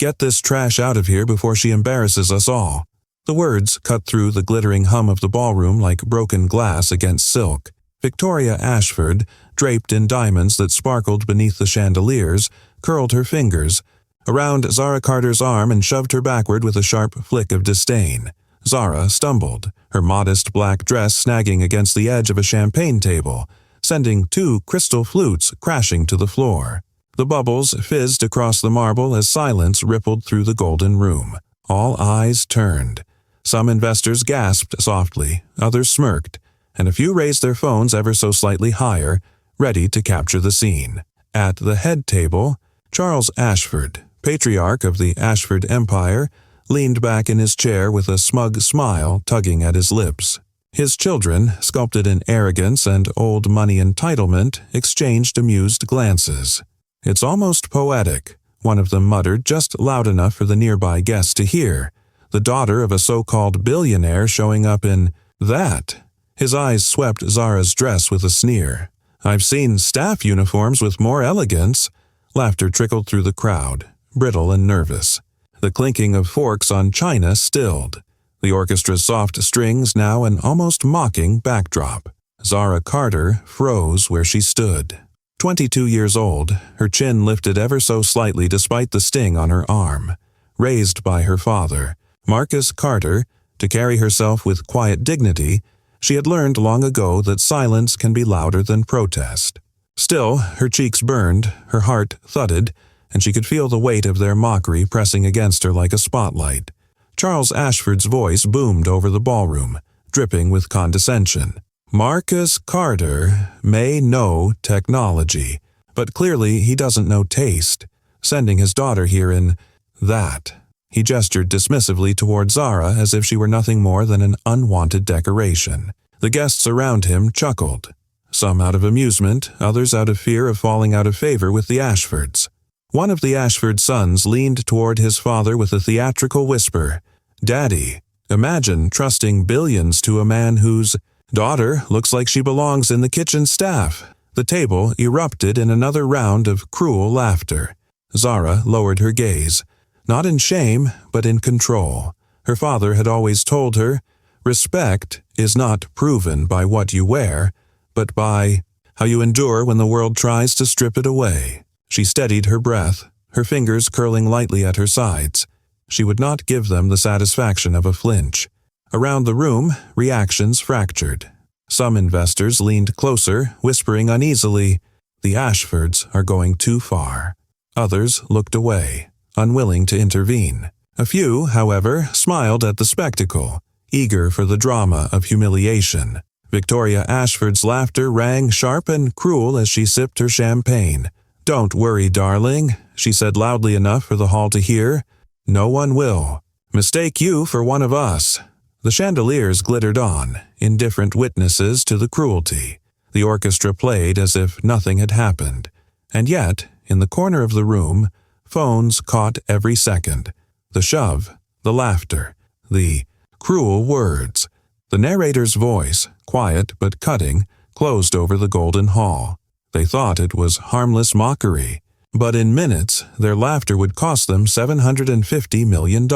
Get this trash out of here before she embarrasses us all." The words cut through the glittering hum of the ballroom like broken glass against silk. Victoria Ashford, draped in diamonds that sparkled beneath the chandeliers, curled her fingers around Zara Carter's arm and shoved her backward with a sharp flick of disdain. Zara stumbled, her modest black dress snagging against the edge of a champagne table, sending 2 crystal flutes crashing to the floor. The bubbles fizzed across the marble as silence rippled through the golden room. All eyes turned. Some investors gasped softly, others smirked, and a few raised their phones ever so slightly higher, ready to capture the scene. At the head table, Charles Ashford, patriarch of the Ashford Empire, leaned back in his chair with a smug smile tugging at his lips. His children, sculpted in arrogance and old money entitlement, exchanged amused glances. "It's almost poetic," one of them muttered just loud enough for the nearby guests to hear. The daughter of a so-called billionaire showing up in that. His eyes swept Zara's dress with a sneer. "I've seen staff uniforms with more elegance." Laughter trickled through the crowd, brittle and nervous. The clinking of forks on china stilled. The orchestra's soft strings now an almost mocking backdrop. Zara Carter froze where she stood. 22 years old, her chin lifted ever so slightly despite the sting on her arm. Raised by her father, Marcus Carter, to carry herself with quiet dignity, she had learned long ago that silence can be louder than protest. Still, her cheeks burned, her heart thudded, and she could feel the weight of their mockery pressing against her like a spotlight. Charles Ashford's voice boomed over the ballroom, dripping with condescension. "Marcus Carter may know technology, but clearly he doesn't know taste, sending his daughter here in that." He gestured dismissively toward Zara as if she were nothing more than an unwanted decoration. The guests around him chuckled, some out of amusement, others out of fear of falling out of favor with the Ashfords. One of the Ashford sons leaned toward his father with a theatrical whisper, "Daddy, imagine trusting billions to a man whose daughter looks like she belongs in the kitchen staff." The table erupted in another round of cruel laughter. Zara lowered her gaze, not in shame, but in control. Her father had always told her, "Respect is not proven by what you wear, but by how you endure when the world tries to strip it away." She steadied her breath, her fingers curling lightly at her sides. She would not give them the satisfaction of a flinch. Around the room, reactions fractured. Some investors leaned closer, whispering uneasily, "The Ashfords are going too far." Others looked away, unwilling to intervene. A few, however, smiled at the spectacle, eager for the drama of humiliation. Victoria Ashford's laughter rang sharp and cruel as she sipped her champagne. "Don't worry, darling," she said loudly enough for the hall to hear. "No one will mistake you for one of us." The chandeliers glittered on, indifferent witnesses to the cruelty. The orchestra played as if nothing had happened. And yet, in the corner of the room, phones caught every second. The shove, the laughter, the cruel words. The narrator's voice, quiet but cutting, closed over the golden hall. They thought it was harmless mockery, but in minutes their laughter would cost them $750 million.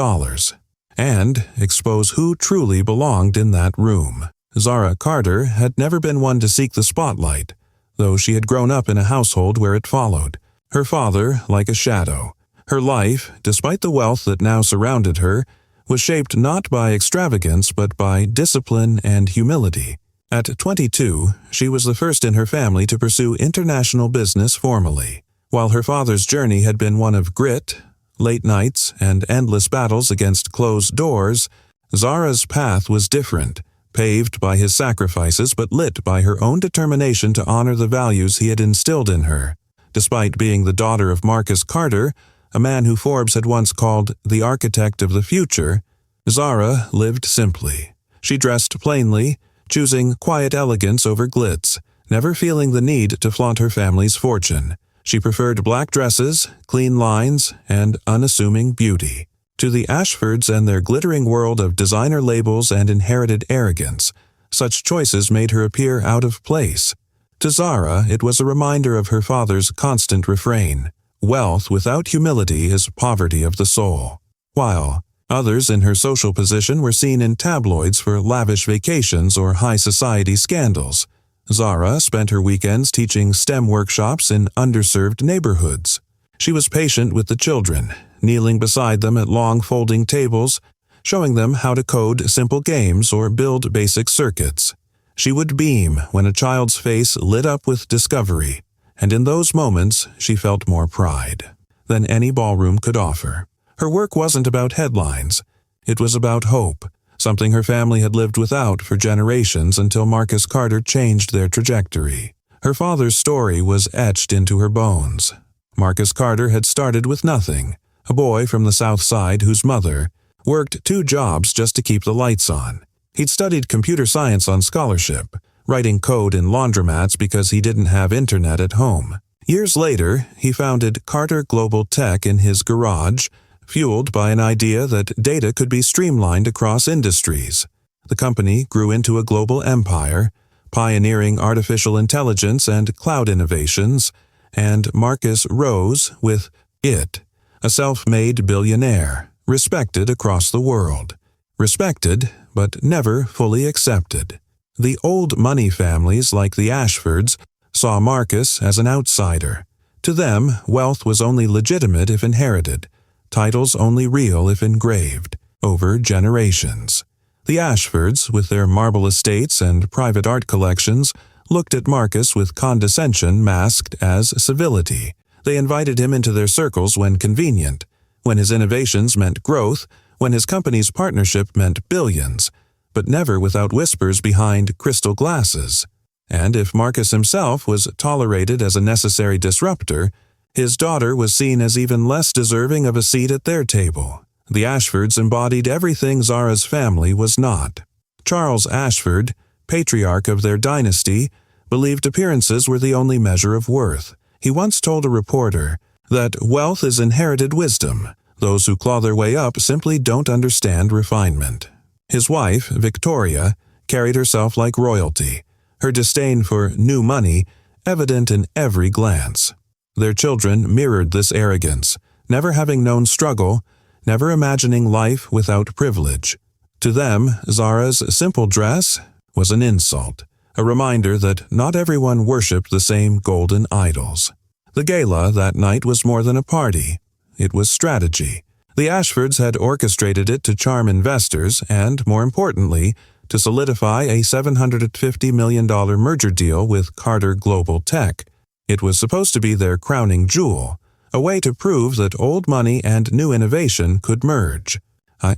And expose who truly belonged in that room. Zara Carter had never been one to seek the spotlight, though she had grown up in a household where it followed. Her father, like a shadow. Her life, despite the wealth that now surrounded her, was shaped not by extravagance but by discipline and humility. At 22, she was the first in her family to pursue international business formally. While her father's journey had been one of grit, late nights, and endless battles against closed doors, Zara's path was different, paved by his sacrifices but lit by her own determination to honor the values he had instilled in her. Despite being the daughter of Marcus Carter, a man who Forbes had once called the architect of the future, Zara lived simply. She dressed plainly, choosing quiet elegance over glitz, never feeling the need to flaunt her family's fortune. She preferred black dresses, clean lines, and unassuming beauty. To the Ashfords and their glittering world of designer labels and inherited arrogance, such choices made her appear out of place. To Zara, it was a reminder of her father's constant refrain, Wealth without humility is poverty of the soul. While others in her social position were seen in tabloids for lavish vacations or high society scandals, Zara spent her weekends teaching STEM workshops in underserved neighborhoods. She was patient with the children, kneeling beside them at long folding tables, showing them how to code simple games or build basic circuits. She would beam when a child's face lit up with discovery, and in those moments she felt more pride than any ballroom could offer. Her work wasn't about headlines. It was about hope, something her family had lived without for generations until Marcus Carter changed their trajectory. Her father's story was etched into her bones. Marcus Carter had started with nothing, a boy from the South Side whose mother worked 2 jobs just to keep the lights on. He'd studied computer science on scholarship, writing code in laundromats because he didn't have internet at home. Years later, he founded Carter Global Tech in his garage, fueled by an idea that data could be streamlined across industries. The company grew into a global empire, pioneering artificial intelligence and cloud innovations, and Marcus rose with it, a self-made billionaire, respected across the world. Respected, but never fully accepted. The old money families like the Ashfords saw Marcus as an outsider. To them, wealth was only legitimate if inherited, titles only real if engraved, over generations. The Ashfords, with their marble estates and private art collections, looked at Marcus with condescension masked as civility. They invited him into their circles when convenient, when his innovations meant growth, when his company's partnership meant billions, but never without whispers behind crystal glasses. And if Marcus himself was tolerated as a necessary disruptor, his daughter was seen as even less deserving of a seat at their table. The Ashfords embodied everything Zara's family was not. Charles Ashford, patriarch of their dynasty, believed appearances were the only measure of worth. He once told a reporter that wealth is inherited wisdom. Those who claw their way up simply don't understand refinement. His wife, Victoria, carried herself like royalty, her disdain for new money evident in every glance. Their children mirrored this arrogance, never having known struggle, never imagining life without privilege. To them, Zara's simple dress was an insult, a reminder that not everyone worshipped the same golden idols. The gala that night was more than a party. It was strategy. The Ashfords had orchestrated it to charm investors and, more importantly, to solidify a $750 million merger deal with Carter Global Tech. It was supposed to be their crowning jewel, a way to prove that old money and new innovation could merge,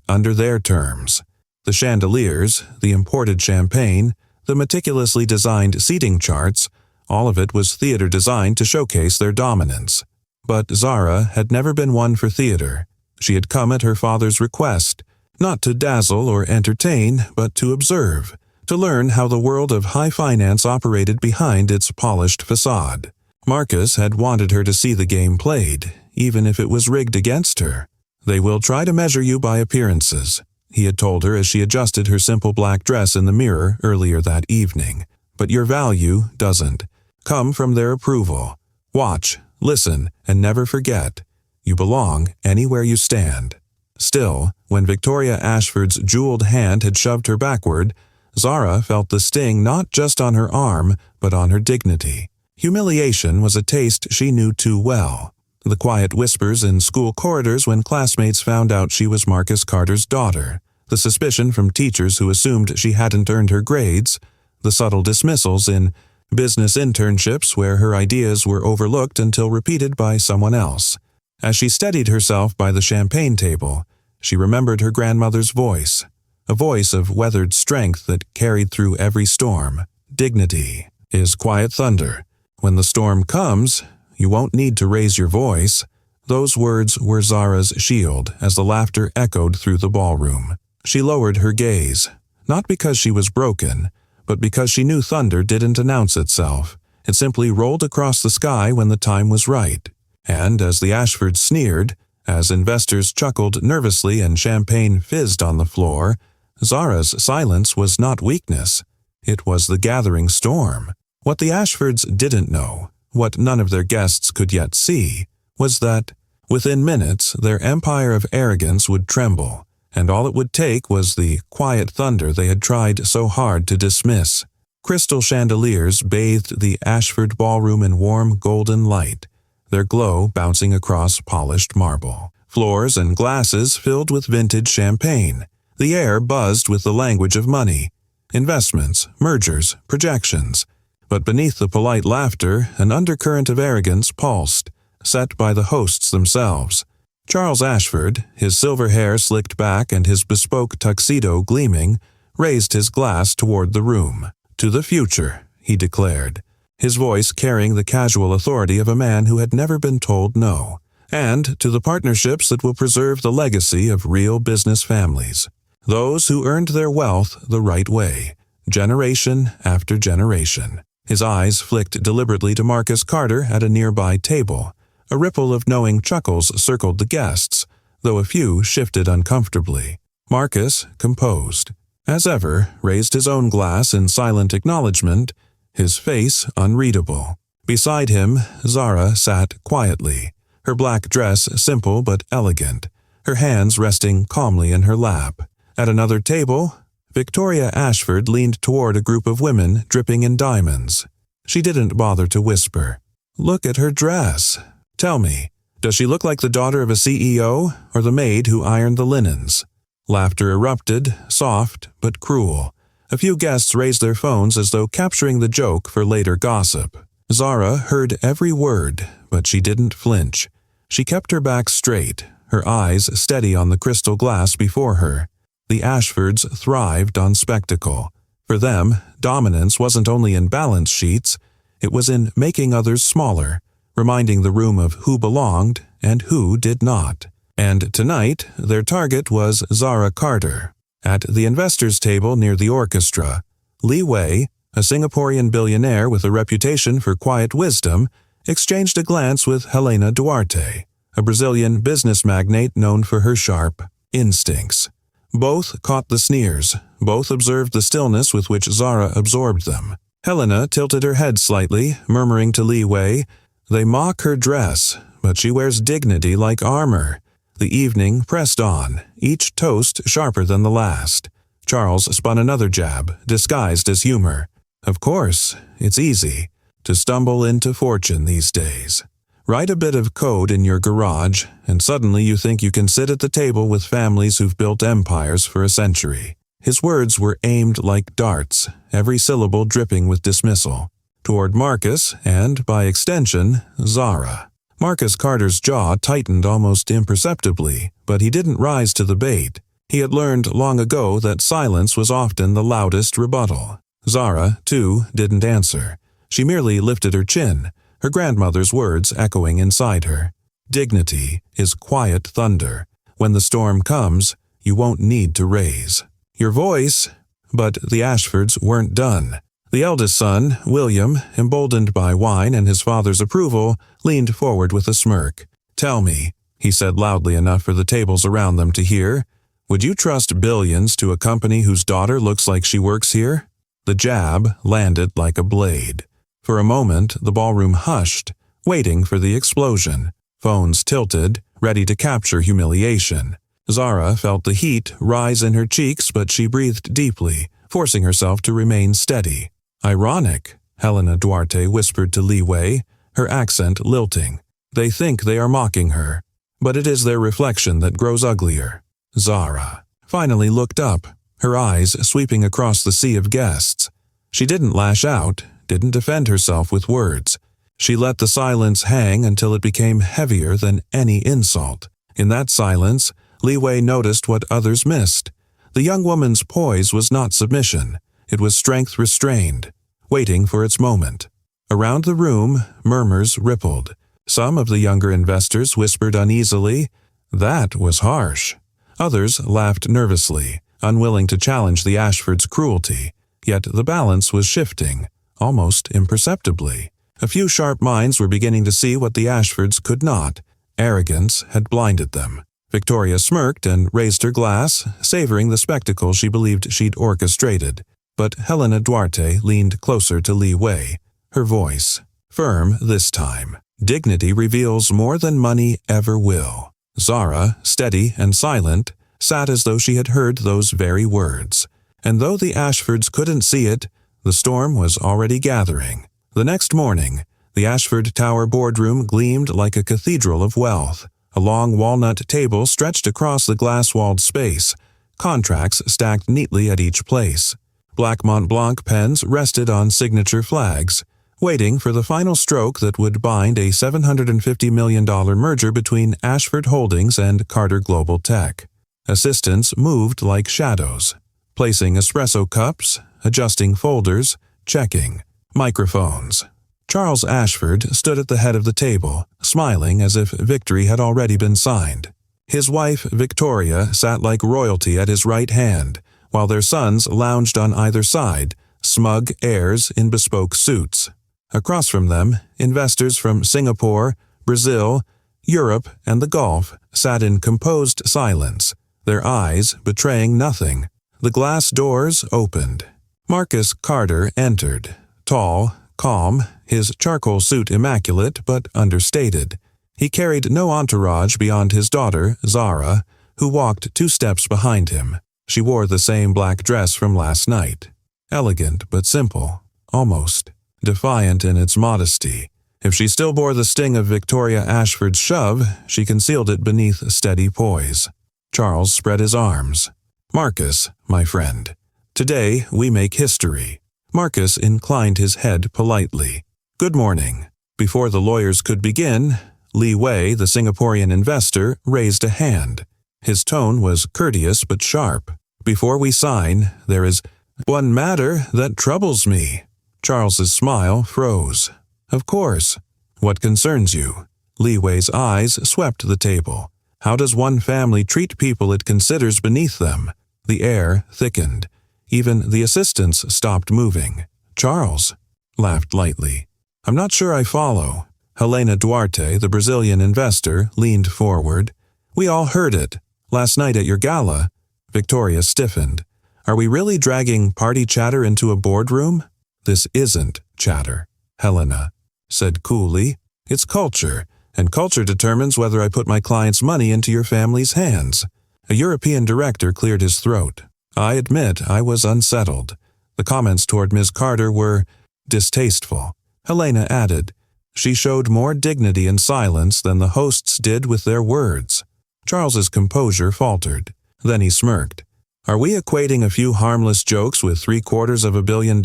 under their terms. The chandeliers, the imported champagne, the meticulously designed seating charts, all of it was theater designed to showcase their dominance. But Zara had never been one for theater. She had come at her father's request, not to dazzle or entertain, but to observe, to learn how the world of high finance operated behind its polished facade. Marcus had wanted her to see the game played, even if it was rigged against her. "They will try to measure you by appearances," he had told her as she adjusted her simple black dress in the mirror earlier that evening. "But your value doesn't come from their approval. Watch, listen, and never forget. You belong anywhere you stand." Still, when Victoria Ashford's jeweled hand had shoved her backward, Zara felt the sting not just on her arm, but on her dignity. Humiliation was a taste she knew too well. The quiet whispers in school corridors when classmates found out she was Marcus Carter's daughter, the suspicion from teachers who assumed she hadn't earned her grades, the subtle dismissals in business internships where her ideas were overlooked until repeated by someone else. As she steadied herself by the champagne table, she remembered her grandmother's voice, a voice of weathered strength that carried through every storm. "Dignity is quiet thunder. When the storm comes, you won't need to raise your voice." Those words were Zara's shield as the laughter echoed through the ballroom. She lowered her gaze, not because she was broken, but because she knew thunder didn't announce itself. It simply rolled across the sky when the time was right. And as the Ashfords sneered, as investors chuckled nervously and champagne fizzed on the floor, Zara's silence was not weakness. It was the gathering storm. What the Ashfords didn't know, what none of their guests could yet see, was that, within minutes, their empire of arrogance would tremble, and all it would take was the quiet thunder they had tried so hard to dismiss. Crystal chandeliers bathed the Ashford ballroom in warm golden light, their glow bouncing across polished marble. Floors and glasses filled with vintage champagne. The air buzzed with the language of money, investments, mergers, projections. But beneath the polite laughter, an undercurrent of arrogance pulsed, set by the hosts themselves. Charles Ashford, his silver hair slicked back and his bespoke tuxedo gleaming, raised his glass toward the room. "To the future," he declared, his voice carrying the casual authority of a man who had never been told no, "and to the partnerships that will preserve the legacy of real business families, those who earned their wealth the right way, generation after generation." His eyes flicked deliberately to Marcus Carter at a nearby table. A ripple of knowing chuckles circled the guests, though a few shifted uncomfortably. Marcus, composed, as ever, raised his own glass in silent acknowledgement, his face unreadable. Beside him, Zara sat quietly, her black dress simple but elegant, her hands resting calmly in her lap. At another table, Victoria Ashford leaned toward a group of women dripping in diamonds. She didn't bother to whisper, "Look at her dress. Tell me, does she look like the daughter of a CEO or the maid who ironed the linens?" Laughter erupted, soft but cruel. A few guests raised their phones as though capturing the joke for later gossip. Zara heard every word, but she didn't flinch. She kept her back straight, her eyes steady on the crystal glass before her. The Ashfords thrived on spectacle. For them, dominance wasn't only in balance sheets, it was in making others smaller, reminding the room of who belonged and who did not. And tonight, their target was Zara Carter. At the investors' table near the orchestra, Li Wei, a Singaporean billionaire with a reputation for quiet wisdom, exchanged a glance with Helena Duarte, a Brazilian business magnate known for her sharp instincts. Both caught the sneers, both observed the stillness with which Zara absorbed them. Helena tilted her head slightly, murmuring to Li Wei, "They mock her dress, but she wears dignity like armor." The evening pressed on, each toast sharper than the last. Charles spun another jab, disguised as humor. "Of course, it's easy to stumble into fortune these days. Write a bit of code in your garage, and suddenly you think you can sit at the table with families who've built empires for a century." His words were aimed like darts, every syllable dripping with dismissal, toward Marcus and, by extension, Zara. Marcus Carter's jaw tightened almost imperceptibly, but he didn't rise to the bait. He had learned long ago that silence was often the loudest rebuttal. Zara, too, didn't answer. She merely lifted her chin, her grandmother's words echoing inside her. "Dignity is quiet thunder. When the storm comes, you won't need to raise your voice." But the Ashfords weren't done. The eldest son, William, emboldened by wine and his father's approval, leaned forward with a smirk. "Tell me," he said loudly enough for the tables around them to hear, "would you trust billions to a company whose daughter looks like she works here?" The jab landed like a blade. For a moment, the ballroom hushed, waiting for the explosion. Phones tilted, ready to capture humiliation. Zara felt the heat rise in her cheeks, but she breathed deeply, forcing herself to remain steady. "Ironic," Helena Duarte whispered to Li Wei, her accent lilting. "They think they are mocking her, but it is their reflection that grows uglier." Zara finally looked up, her eyes sweeping across the sea of guests. She didn't lash out, didn't defend herself with words. She let the silence hang until it became heavier than any insult. In that silence, Li Wei noticed what others missed. The young woman's poise was not submission. It was strength restrained, waiting for its moment. Around the room, murmurs rippled. Some of the younger investors whispered uneasily, "That was harsh." Others laughed nervously, unwilling to challenge the Ashfords' cruelty. Yet the balance was shifting, almost imperceptibly. A few sharp minds were beginning to see what the Ashfords could not. Arrogance had blinded them. Victoria smirked and raised her glass, savoring the spectacle she believed she'd orchestrated. But Helena Duarte leaned closer to Li Wei, her voice firm this time. Dignity reveals more than money ever will. Zara, steady and silent, sat as though she had heard those very words. And though the Ashfords couldn't see it, the storm was already gathering. The next morning, the Ashford Tower boardroom gleamed like a cathedral of wealth. A long walnut table stretched across the glass-walled space, contracts stacked neatly at each place. Black Mont Blanc pens rested on signature flags, waiting for the final stroke that would bind a $750 million merger between Ashford Holdings and Carter Global Tech. Assistants moved like shadows, placing espresso cups, adjusting folders, checking. Microphones. Charles Ashford stood at the head of the table, smiling as if victory had already been signed. His wife, Victoria, sat like royalty at his right hand, while their sons lounged on either side, smug heirs in bespoke suits. Across from them, investors from Singapore, Brazil, Europe, and the Gulf sat in composed silence, their eyes betraying nothing. The glass doors opened. Marcus Carter entered, tall, calm, his charcoal suit immaculate but understated. He carried no entourage beyond his daughter, Zara, who walked 2 steps behind him. She wore the same black dress from last night. Elegant but simple, almost defiant in its modesty. If she still bore the sting of Victoria Ashford's shove, she concealed it beneath steady poise. Charles spread his arms. "Marcus, my friend. Today we make history." Marcus inclined his head politely. "Good morning." Before the lawyers could begin, Li Wei, the Singaporean investor, raised a hand. His tone was courteous but sharp. "Before we sign, there is one matter that troubles me." Charles's smile froze. "Of course. What concerns you?" Li Wei's eyes swept the table. "How does one family treat people it considers beneath them?" The air thickened. Even the assistants stopped moving. "Charles," laughed lightly. "I'm not sure I follow." Helena Duarte, the Brazilian investor, leaned forward. "We all heard it. Last night at your gala." Victoria stiffened. "Are we really dragging party chatter into a boardroom?" "This isn't chatter," Helena said coolly. "It's culture, and culture determines whether I put my client's money into your family's hands." A European director cleared his throat. "I admit I was unsettled. The comments toward Ms. Carter were distasteful." Helena added, "She showed more dignity in silence than the hosts did with their words." Charles's composure faltered. Then he smirked. "Are we equating a few harmless jokes with $750 million?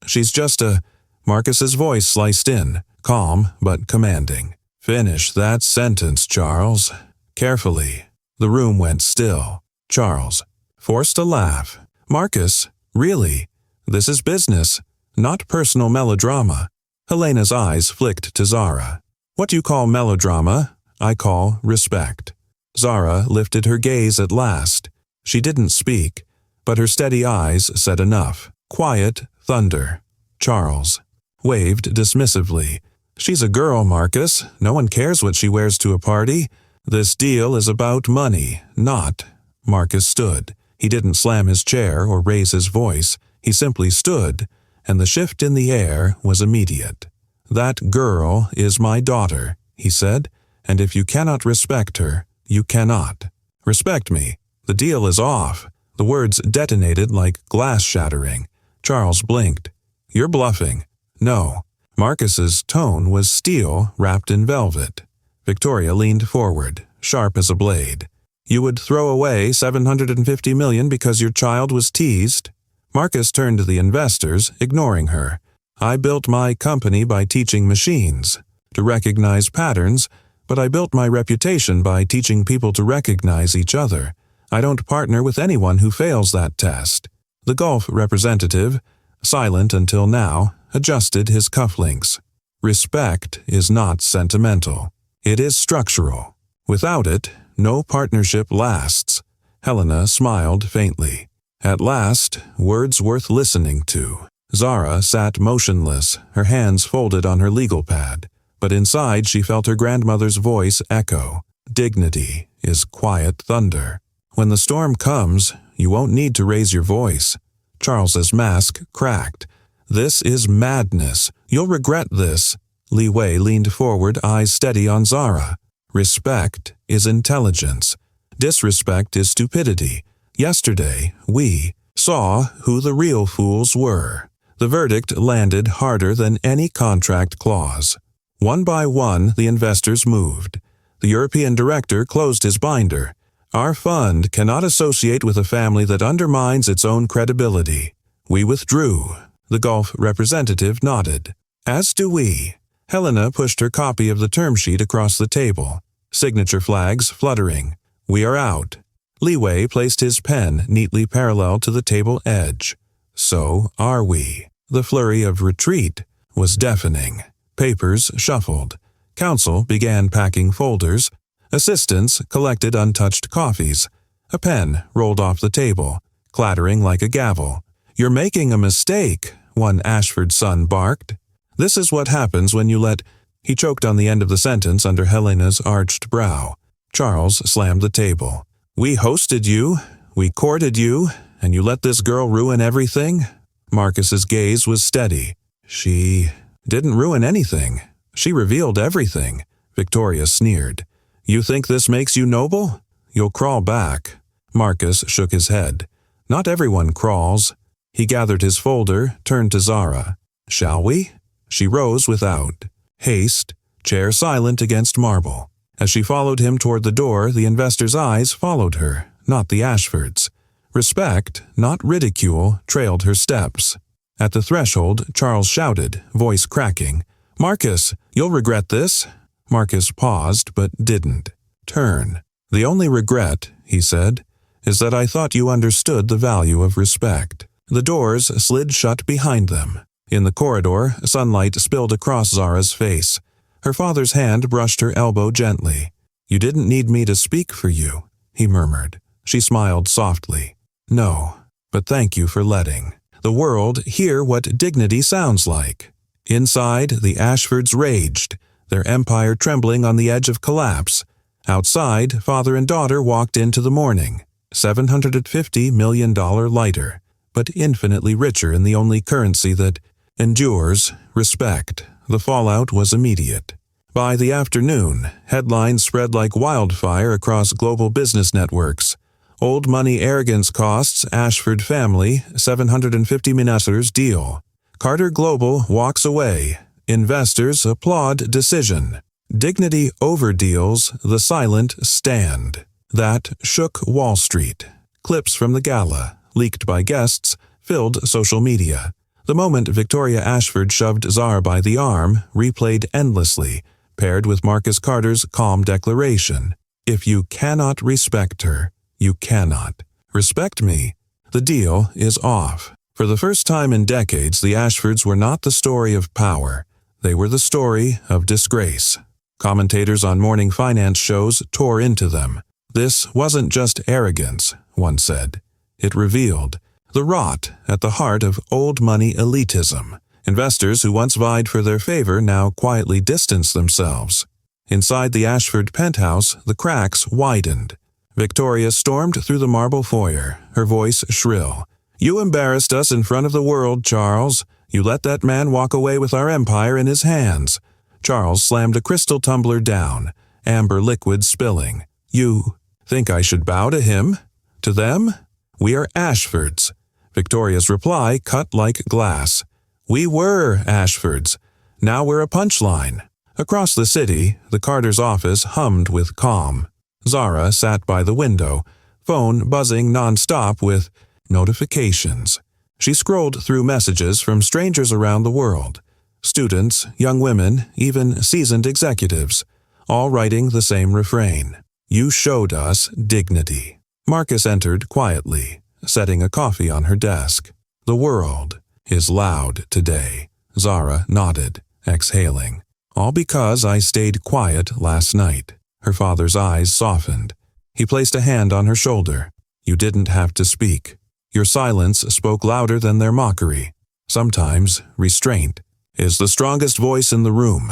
She's just a—" Marcus's voice sliced in, calm but commanding. "Finish that sentence, Charles. Carefully." The room went still. Charles forced a laugh. "Marcus, really, this is business, not personal melodrama." Helena's eyes flicked to Zara. "What you call melodrama, I call respect." Zara lifted her gaze at last. She didn't speak, but her steady eyes said enough. Quiet thunder. Charles waved dismissively. "She's a girl, Marcus. No one cares what she wears to a party. This deal is about money, not—" Marcus stood. He didn't slam his chair or raise his voice. He simply stood, and the shift in the air was immediate. "That girl is my daughter," he said, "and if you cannot respect her, you cannot. Respect me. The deal is off." The words detonated like glass shattering. Charles blinked. "You're bluffing." "No." Marcus's tone was steel wrapped in velvet. Victoria leaned forward, sharp as a blade. "You would throw away $750 million because your child was teased?" Marcus turned to the investors, ignoring her. "I built my company by teaching machines to recognize patterns, but I built my reputation by teaching people to recognize each other. I don't partner with anyone who fails that test." The Gulf representative, silent until now, adjusted his cufflinks. "Respect is not sentimental. It is structural. Without it, no partnership lasts." Helena smiled faintly. At last, words worth listening to. Zara sat motionless, her hands folded on her legal pad, but inside she felt her grandmother's voice echo. "Dignity is quiet thunder. When the storm comes, you won't need to raise your voice." Charles's mask cracked. "This is madness. You'll regret this." Li Wei leaned forward, eyes steady on Zara. Respect is intelligence. Disrespect is stupidity. Yesterday, we saw who the real fools were. The verdict landed harder than any contract clause. One by one, the investors moved. The European director closed his binder. Our fund cannot associate with a family that undermines its own credibility. We withdrew. The Gulf representative nodded. As do we. Helena pushed her copy of the term sheet across the table, signature flags fluttering. We are out. Li Wei placed his pen neatly parallel to the table edge. So are we. The flurry of retreat was deafening. Papers shuffled. Counsel began packing folders. Assistants collected untouched coffees. A pen rolled off the table, clattering like a gavel. "You're making a mistake," one Ashford son barked. "This is what happens when you let—" He choked on the end of the sentence under Helena's arched brow. Charles slammed the table. "We hosted you, we courted you, and you let this girl ruin everything?" Marcus's gaze was steady. "She didn't ruin anything. She revealed everything," Victoria sneered. "You think this makes you noble? You'll crawl back." Marcus shook his head. "Not everyone crawls." He gathered his folder, turned to Zara. "Shall we?" She rose without haste, chair silent against marble. As she followed him toward the door, the investor's eyes followed her, not the Ashfords. Respect, not ridicule, trailed her steps. At the threshold, Charles shouted, voice cracking, "Marcus, you'll regret this." Marcus paused, but didn't. "Turn." "The only regret," he said, "is that I thought you understood the value of respect." The doors slid shut behind them. In the corridor, sunlight spilled across Zara's face. Her father's hand brushed her elbow gently. "You didn't need me to speak for you," he murmured. She smiled softly. "No, but thank you for letting the world hear what dignity sounds like." Inside, the Ashfords raged, their empire trembling on the edge of collapse. Outside, father and daughter walked into the morning, $750 million lighter, but infinitely richer in the only currency that endures, respect. The fallout was immediate. By the afternoon, headlines spread like wildfire across global business networks. Old money arrogance costs Ashford family $750 million deal. Carter Global walks away. Investors applaud decision. Dignity overdeals the silent stand. That shook Wall Street. Clips from the gala, leaked by guests, filled social media. The moment Victoria Ashford shoved Zara by the arm, replayed endlessly, paired with Marcus Carter's calm declaration. "If you cannot respect her, you cannot respect me." The deal is off. For the first time in decades, the Ashfords were not the story of power. They were the story of disgrace. Commentators on morning finance shows tore into them. This wasn't just arrogance, one said. It revealed the rot at the heart of old money elitism. Investors who once vied for their favor now quietly distanced themselves. Inside the Ashford penthouse, the cracks widened. Victoria stormed through the marble foyer, her voice shrill. "You embarrassed us in front of the world, Charles. You let that man walk away with our empire in his hands." Charles slammed a crystal tumbler down, amber liquid spilling. "You think I should bow to him? To them? We are Ashfords." Victoria's reply cut like glass. "We were Ashfords. Now we're a punchline." Across the city, the Carter's office hummed with calm. Zara sat by the window, phone buzzing nonstop with notifications. She scrolled through messages from strangers around the world. Students, young women, even seasoned executives, all writing the same refrain. "You showed us dignity." Marcus entered quietly, setting a coffee on her desk. "The world is loud today." Zara nodded, exhaling. "All because I stayed quiet last night." Her father's eyes softened. He placed a hand on her shoulder. "You didn't have to speak. Your silence spoke louder than their mockery. Sometimes restraint is the strongest voice in the room."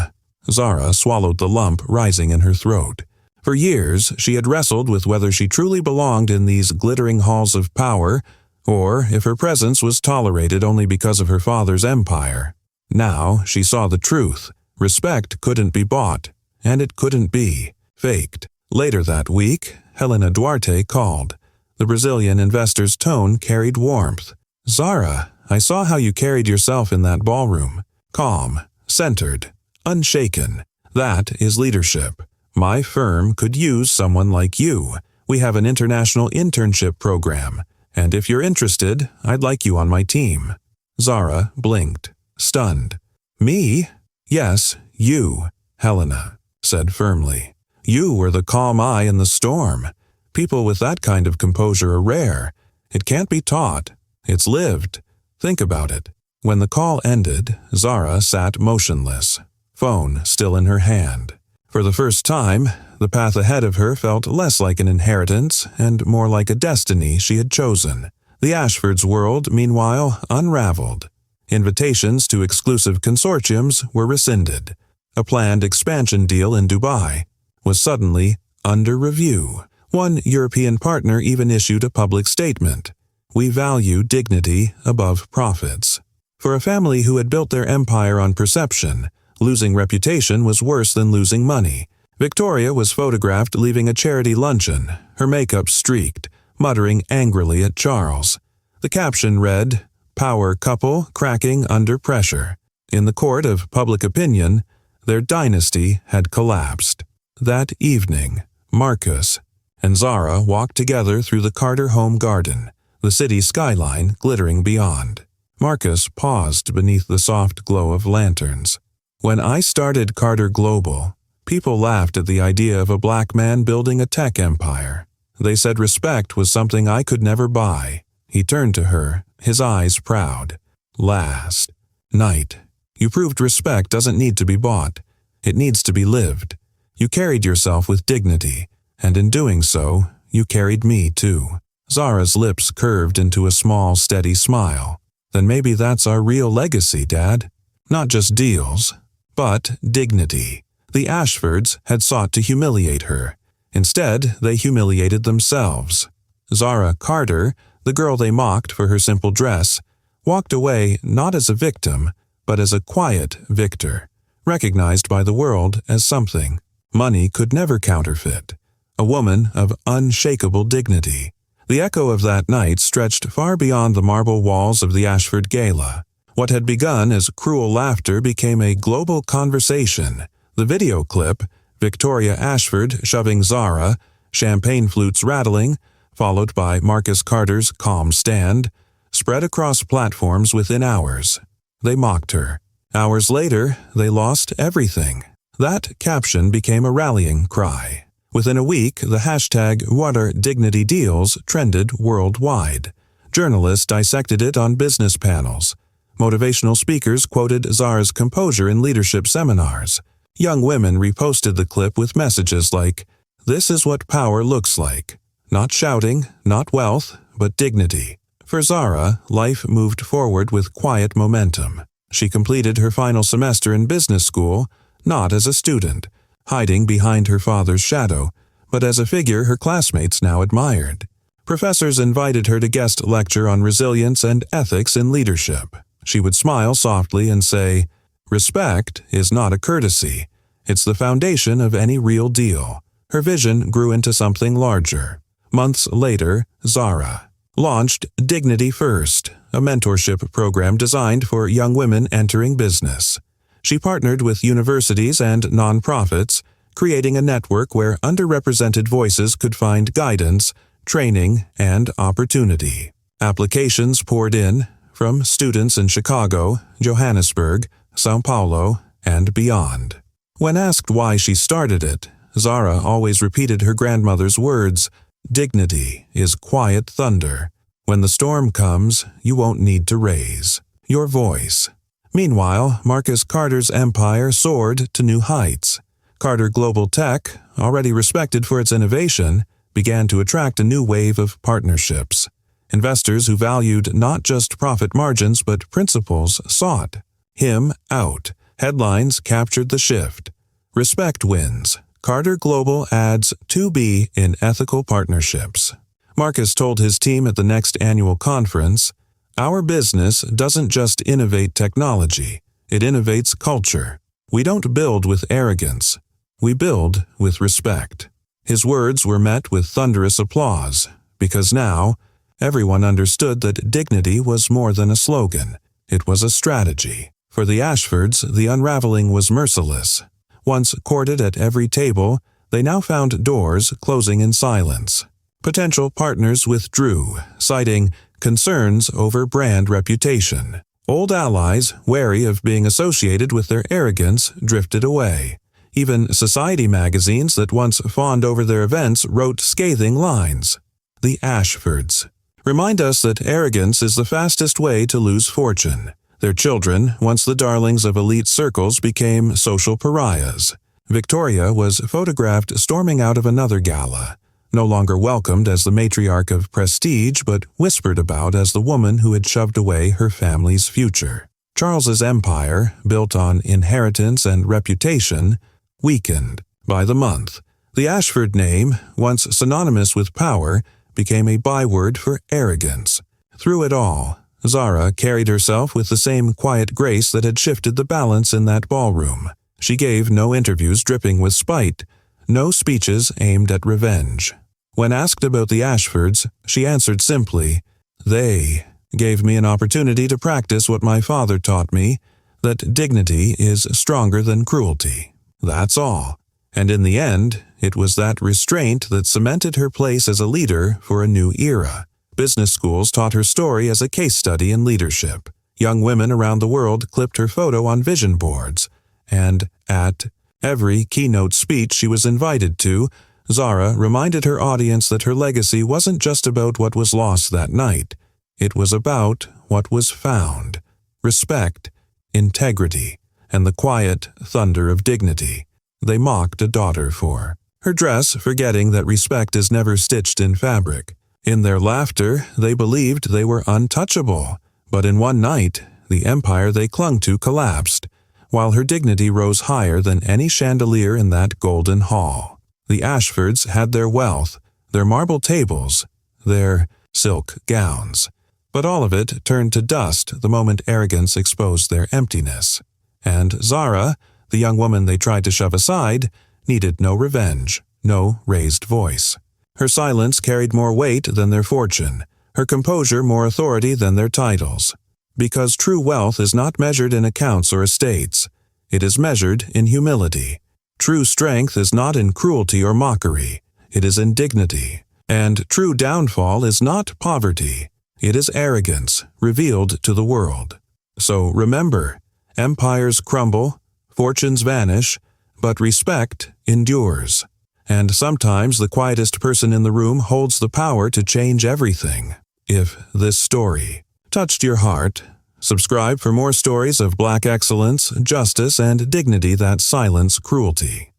Zara swallowed the lump rising in her throat. For years, she had wrestled with whether she truly belonged in these glittering halls of power, or if her presence was tolerated only because of her father's empire. Now she saw the truth. Respect couldn't be bought, and it couldn't be faked. Later that week, Helena Duarte called. The Brazilian investor's tone carried warmth. "Zara, I saw how you carried yourself in that ballroom. Calm, centered, unshaken. That is leadership. My firm could use someone like you. We have an international internship program, and if you're interested, I'd like you on my team." Zara blinked, stunned. "Me?" "Yes, you," Helena said firmly. "You were the calm eye in the storm. People with that kind of composure are rare. It can't be taught. It's lived. Think about it." When the call ended, Zara sat motionless, phone still in her hand. For the first time, the path ahead of her felt less like an inheritance and more like a destiny she had chosen. The Ashford's world, meanwhile, unraveled. Invitations to exclusive consortiums were rescinded. A planned expansion deal in Dubai was suddenly under review. One European partner even issued a public statement: "We value dignity above profits." For a family who had built their empire on perception, losing reputation was worse than losing money. Victoria was photographed leaving a charity luncheon, her makeup streaked, muttering angrily at Charles. The caption read, "Power couple cracking under pressure." In the court of public opinion, their dynasty had collapsed. That evening, Marcus and Zara walked together through the Carter home garden, the city skyline glittering beyond. Marcus paused beneath the soft glow of lanterns. "When I started Carter Global, people laughed at the idea of a black man building a tech empire. They said respect was something I could never buy." He turned to her, his eyes proud. "Last night, you proved respect doesn't need to be bought. It needs to be lived. You carried yourself with dignity, and in doing so, you carried me too." Zara's lips curved into a small, steady smile. "Then maybe that's our real legacy, Dad. Not just deals, but dignity." The Ashfords had sought to humiliate her. Instead, they humiliated themselves. Zara Carter, the girl they mocked for her simple dress, walked away not as a victim, but as a quiet victor, recognized by the world as something money could never counterfeit. A woman of unshakable dignity. The echo of that night stretched far beyond the marble walls of the Ashford Gala. What had begun as cruel laughter became a global conversation. The video clip, Victoria Ashford shoving Zara, champagne flutes rattling, followed by Marcus Carter's calm stand, spread across platforms within hours. They mocked her. Hours later, they lost everything. That caption became a rallying cry. Within a week, the hashtag #WhatAreDignityDeals trended worldwide. Journalists dissected it on business panels. Motivational speakers quoted Zara's composure in leadership seminars. Young women reposted the clip with messages like, "This is what power looks like. Not shouting, not wealth, but dignity." For Zara, life moved forward with quiet momentum. She completed her final semester in business school, not as a student, hiding behind her father's shadow, but as a figure her classmates now admired. Professors invited her to guest lecture on resilience and ethics in leadership. She would smile softly and say, "Respect is not a courtesy. It's the foundation of any real deal." Her vision grew into something larger. Months later, Zara launched Dignity First, a mentorship program designed for young women entering business. She partnered with universities and nonprofits, creating a network where underrepresented voices could find guidance, training, and opportunity. Applications poured in from students in Chicago, Johannesburg, São Paulo, and beyond. When asked why she started it, Zara always repeated her grandmother's words, "Dignity is quiet thunder. When the storm comes, you won't need to raise your voice." Meanwhile, Marcus Carter's empire soared to new heights. Carter Global Tech, already respected for its innovation, began to attract a new wave of partnerships. Investors who valued not just profit margins but principles sought him out. Headlines captured the shift. Respect wins. Carter Global adds 2B in ethical partnerships. Marcus told his team at the next annual conference, "Our business doesn't just innovate technology, it innovates culture." "We don't build with arrogance. We build with respect." His words were met with thunderous applause, because now everyone understood that dignity was more than a slogan. It was a strategy. For the Ashfords, the unraveling was merciless. Once courted at every table, they now found doors closing in silence. Potential partners withdrew, citing concerns over brand reputation. Old allies, wary of being associated with their arrogance, drifted away. Even society magazines that once fawned over their events wrote scathing lines. The Ashfords remind us that arrogance is the fastest way to lose fortune. Their children, once the darlings of elite circles, became social pariahs. Victoria was photographed storming out of another gala, no longer welcomed as the matriarch of prestige, but whispered about as the woman who had shoved away her family's future. Charles's empire, built on inheritance and reputation, weakened. By the month, the Ashford name, once synonymous with power, became a byword for arrogance. Through it all, Zara carried herself with the same quiet grace that had shifted the balance in that ballroom. She gave no interviews dripping with spite, no speeches aimed at revenge. When asked about the Ashfords, she answered simply, "They gave me an opportunity to practice what my father taught me, that dignity is stronger than cruelty. That's all." And in the end, it was that restraint that cemented her place as a leader for a new era. Business schools taught her story as a case study in leadership. Young women around the world clipped her photo on vision boards. And at every keynote speech she was invited to, Zara reminded her audience that her legacy wasn't just about what was lost that night. It was about what was found: respect, integrity, and the quiet thunder of dignity they mocked a daughter for. Her dress, forgetting that respect is never stitched in fabric. In their laughter, they believed they were untouchable. But in one night, the empire they clung to collapsed, while her dignity rose higher than any chandelier in that golden hall. The Ashfords had their wealth, their marble tables, their silk gowns. But all of it turned to dust the moment arrogance exposed their emptiness. And Zara, the young woman they tried to shove aside, needed no revenge, no raised voice. Her silence carried more weight than their fortune, her composure more authority than their titles. Because true wealth is not measured in accounts or estates. It is measured in humility. True strength is not in cruelty or mockery. It is in dignity. And true downfall is not poverty. It is arrogance, revealed to the world. So remember, empires crumble, fortunes vanish, but respect endures. And sometimes the quietest person in the room holds the power to change everything. If this story touched your heart, subscribe for more stories of Black excellence, justice, and dignity that silence cruelty.